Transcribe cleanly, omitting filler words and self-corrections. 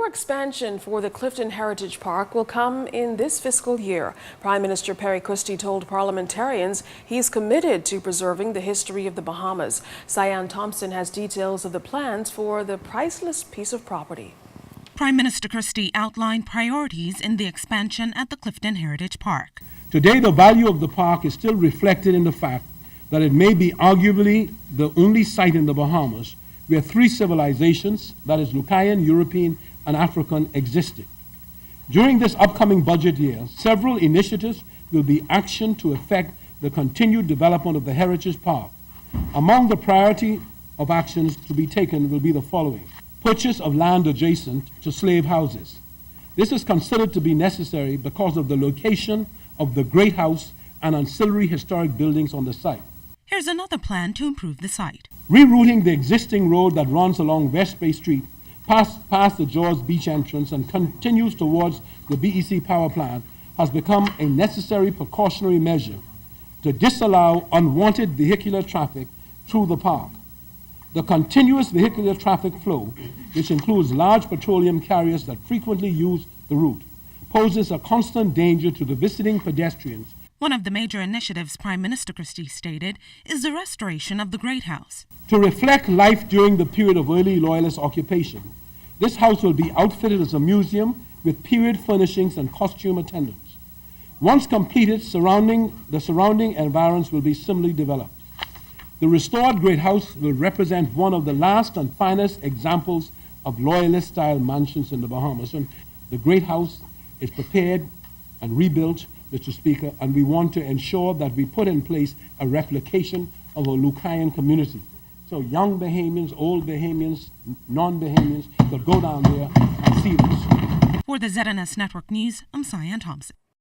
expansion for the Clifton Heritage Park will come in this fiscal year. Prime Minister Perry Christie told parliamentarians he's committed to preserving the history of the Bahamas. Cyan Thompson has details of the plans for the priceless piece of property. Prime Minister Christie outlined priorities in the expansion at the Clifton Heritage Park. Today, the value of the park is still reflected in the fact that it may be arguably the only site in the Bahamas where three civilizations, that is Lucayan, European, and African, existed. During this upcoming budget year, several initiatives will be actioned to effect the continued development of the Heritage Park. Among the priority of actions to be taken will be the following: purchase of land adjacent to slave houses. This is considered to be necessary because of the location of the Great House and ancillary historic buildings on the site. Here's another plan to improve the site. Rerouting the existing road that runs along West Bay Street past the Jaws Beach entrance and continues towards the BEC power plant has become a necessary precautionary measure to disallow unwanted vehicular traffic through the park. The continuous vehicular traffic flow, which includes large petroleum carriers that frequently use the route, poses a constant danger to the visiting pedestrians. One of the major initiatives Prime Minister Christie stated is the restoration of the Great House. To reflect life during the period of early Loyalist occupation, this house will be outfitted as a museum with period furnishings and costume attendants. Once completed, the surrounding environs will be similarly developed. The restored Great House will represent one of the last and finest examples of Loyalist-style mansions in the Bahamas. And the Great House is prepared and rebuilt, Mr. Speaker, and we want to ensure that we put in place a replication of a Lucayan community. So young Bahamians, old Bahamians, non-Bahamians could go down there and see this. For the ZNS Network News, I'm Cyan Thompson.